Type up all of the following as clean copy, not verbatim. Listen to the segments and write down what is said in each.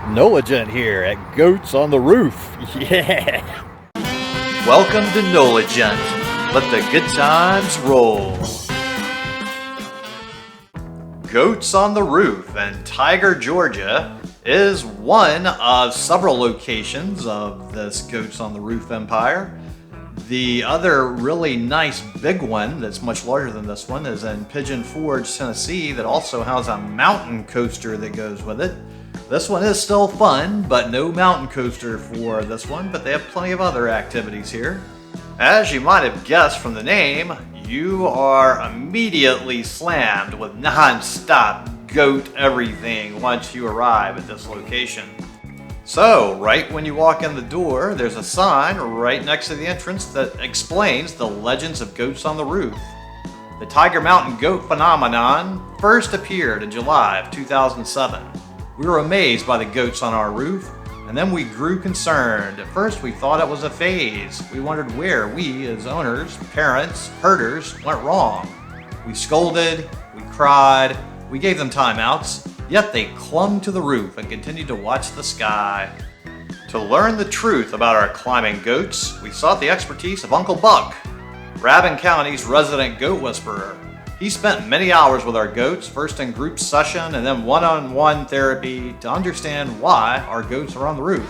Nolagent here at Goats on the Roof. Yeah! Welcome to Nolagent. Let the good times roll. Goats on the Roof in Tiger, Georgia is one of several locations of this Goats on the Roof empire. The other really nice big one that's much larger than this one is in Pigeon Forge, Tennessee, that also has a mountain coaster that goes with it. This one is still fun, but no mountain coaster for this one, but they have plenty of other activities here. As you might have guessed from the name, you are immediately slammed with non-stop goat everything once you arrive at this location. So, right when you walk in the door, there's a sign right next to the entrance that explains the legends of goats on the roof. The Tiger Mountain goat phenomenon first appeared in July of 2007. We were amazed by the goats on our roof, and then we grew concerned. At first we thought it was a phase. We wondered where we, as owners, parents, herders, went wrong. We scolded, we cried, we gave them timeouts, yet they clung to the roof and continued to watch the sky. To learn the truth about our climbing goats, we sought the expertise of Uncle Buck, Rabun County's resident goat whisperer. He spent many hours with our goats, first in group session and then one-on-one therapy to understand why our goats are on the roof.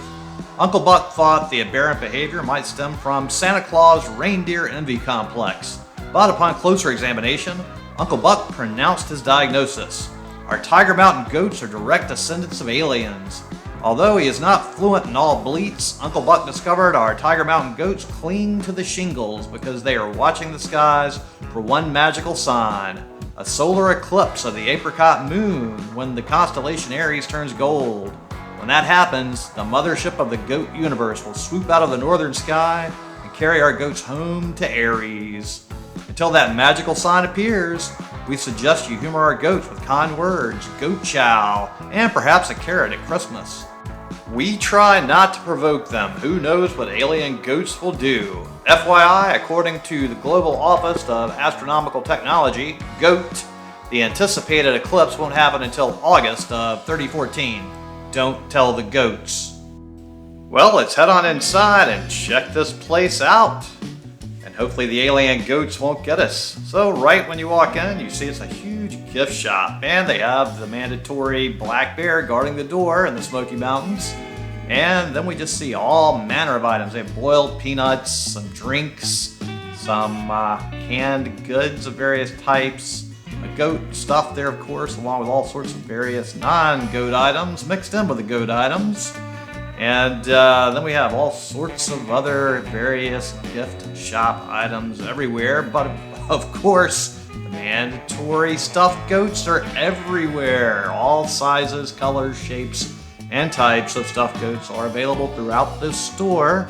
Uncle Buck thought the aberrant behavior might stem from Santa Claus reindeer envy complex, but upon closer examination, Uncle Buck pronounced his diagnosis. Our Tiger Mountain goats are direct descendants of aliens. Although he is not fluent in all bleats, Uncle Buck discovered our Tiger Mountain goats cling to the shingles because they are watching the skies for one magical sign, a solar eclipse of the apricot moon when the constellation Aries turns gold. When that happens, the mothership of the goat universe will swoop out of the northern sky and carry our goats home to Aries. Until that magical sign appears, we suggest you humor our goats with kind words, goat chow, and perhaps a carrot at Christmas. We try not to provoke them. Who knows what alien goats will do? FYI, according to the Global Office of Astronomical Technology, GOAT, the anticipated eclipse won't happen until August of 3014. Don't tell the goats. Well, let's head on inside and check this place out. And hopefully the alien goats won't get us. So right when you walk in, you see it's a huge gift shop, and they have the mandatory black bear guarding the door in the Smoky Mountains. And then we just see all manner of items. They have boiled peanuts, some drinks, some canned goods of various types, a goat stuff there, of course, along with all sorts of various non-goat items mixed in with the goat items. And then we have all sorts of other various gift shop items everywhere. But of course, the mandatory stuffed goats are everywhere. All sizes, colors, shapes, and types of stuffed goats are available throughout this store.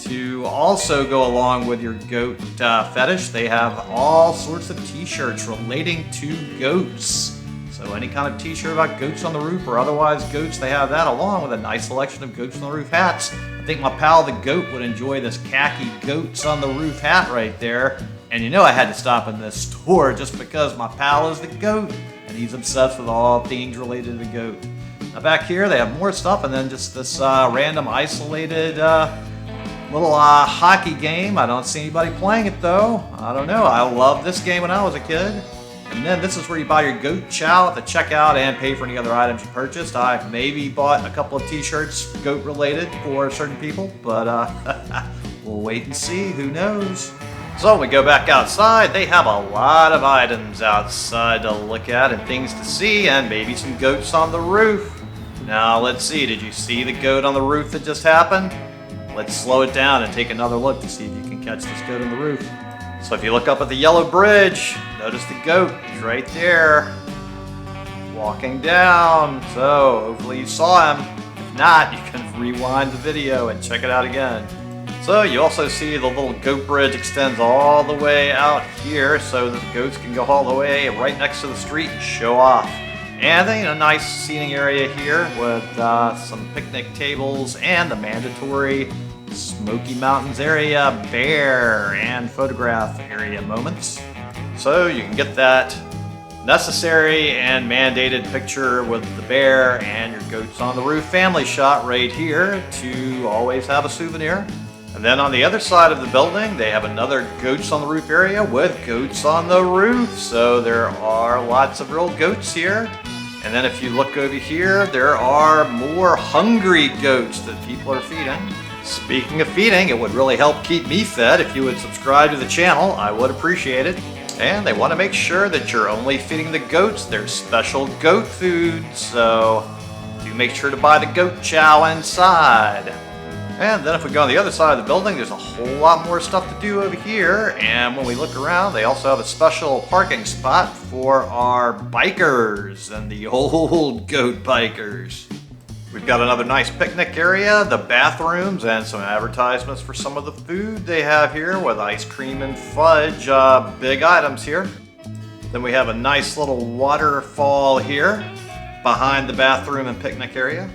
To also go along with your goat fetish, they have all sorts of t-shirts relating to goats. So any kind of t-shirt about goats on the roof or otherwise goats, they have that, along with a nice selection of goats on the roof hats. I think my pal the goat would enjoy this khaki goats on the roof hat right there. And you know I had to stop in this store just because my pal is the goat and he's obsessed with all things related to the goat. Now back here they have more stuff, and then just this random isolated little hockey game. I don't see anybody playing it though. I don't know. I loved this game when I was a kid. And then this is where you buy your goat chow at the checkout and pay for any other items you purchased. I maybe bought a couple of t-shirts goat related for certain people, but we'll wait and see. Who knows? So when we go back outside, they have a lot of items outside to look at and things to see, and maybe some goats on the roof. Now let's see, did you see the goat on the roof that just happened? Let's slow it down and take another look to see if you can catch this goat on the roof. So if you look up at the yellow bridge, notice the goat is right there, walking down. So hopefully you saw him. If not, you can rewind the video and check it out again. So you also see the little goat bridge extends all the way out here so that the goats can go all the way right next to the street and show off. And then a nice seating area here with some picnic tables and the mandatory Smoky Mountains area bear and photograph area moments. So you can get that necessary and mandated picture with the bear and your Goats on the Roof family shot right here to always have a souvenir. And then on the other side of the building, they have another Goats on the Roof area with Goats on the Roof. So there are lots of real goats here. And then if you look over here, there are more hungry goats that people are feeding. Speaking of feeding, it would really help keep me fed if you would subscribe to the channel. I would appreciate it. And they want to make sure that you're only feeding the goats their special goat food. So do make sure to buy the goat chow inside. And then if we go on the other side of the building, there's a whole lot more stuff to do over here. And when we look around, they also have a special parking spot for our bikers and the old goat bikers. We've got another nice picnic area, the bathrooms, and some advertisements for some of the food they have here with ice cream and fudge, big items here. Then we have a nice little waterfall here behind the bathroom and picnic area.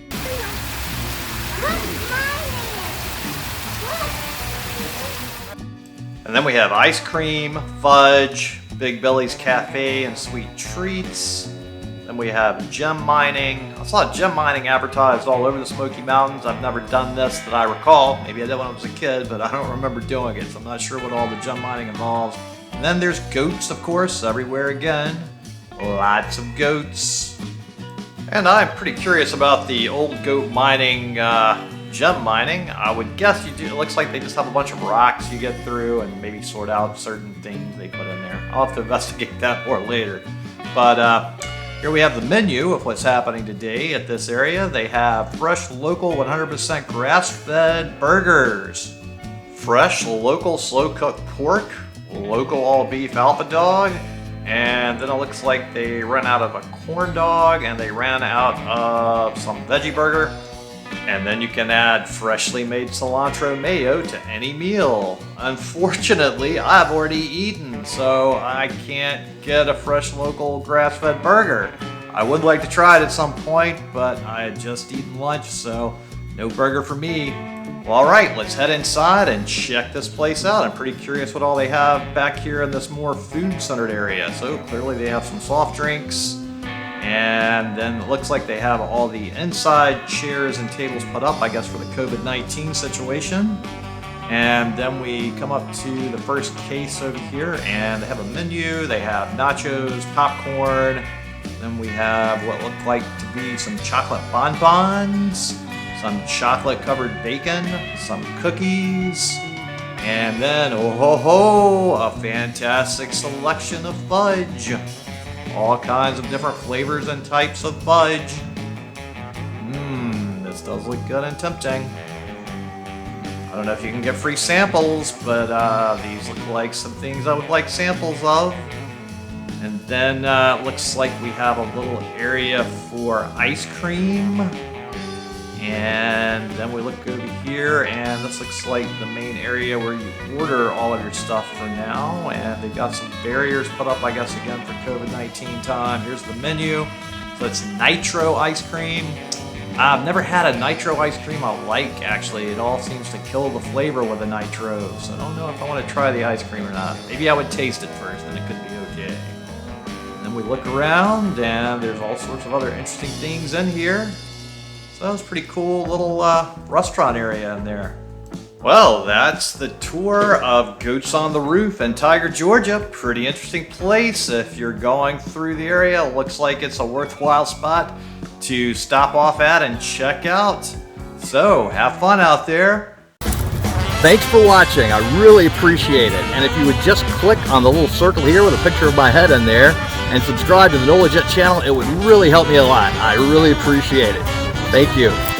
And then we have ice cream, fudge, Big Billy's Cafe and Sweet Treats. Then we have gem mining. I saw gem mining advertised all over the Smoky Mountains. I've never done this that I recall. Maybe I did when I was a kid, but I don't remember doing it, so I'm not sure what all the gem mining involves. And then there's goats, of course, everywhere again. Lots of goats. And I'm pretty curious about the old goat mining, gem mining. I would guess you do. It looks like they just have a bunch of rocks you get through and maybe sort out certain things they put in there. I'll have to investigate that more later. But here we have the menu of what's happening today at this area. They have fresh, local, 100% grass-fed burgers, fresh, local, slow-cooked pork, local all-beef alpha dog, and then it looks like they ran out of a corn dog and they ran out of some veggie burger. And then you can add freshly made cilantro mayo to any meal. Unfortunately, I've already eaten, so I can't get a fresh local grass-fed burger. I would like to try it at some point, but I had just eaten lunch, so no burger for me. Well, all right, let's head inside and check this place out. I'm pretty curious what all they have back here in this more food-centered area. So clearly they have some soft drinks. And then it looks like they have all the inside chairs and tables put up, I guess, for the COVID-19 situation. And then we come up to the first case over here, and they have a menu. They have nachos, popcorn. Then we have what look like to be some chocolate bonbons, some chocolate-covered bacon, some cookies, and then, oh ho ho, a fantastic selection of fudge. All kinds of different flavors and types of fudge. This does look good and tempting. I don't know if you can get free samples, but these look like some things I would like samples of. And then looks like we have a little area for ice cream. And then we look over here, and this looks like the main area where you order all of your stuff for now. And they've got some barriers put up, I guess, again for COVID-19 time. Here's the menu. So it's nitro ice cream. I've never had a nitro ice cream I like, actually. It all seems to kill the flavor with the nitro. So I don't know if I want to try the ice cream or not. Maybe I would taste it first, and it could be okay. And then we look around, and there's all sorts of other interesting things in here. So that was a pretty cool little restaurant area in there. Well, that's the tour of Goats on the Roof in Tiger, Georgia. Pretty interesting place. If you're going through the area, it looks like it's a worthwhile spot to stop off at and check out. So, have fun out there. Thanks for watching. I really appreciate it. And if you would just click on the little circle here with a picture of my head in there and subscribe to the NOLA Jet channel, it would really help me a lot. I really appreciate it. Thank you.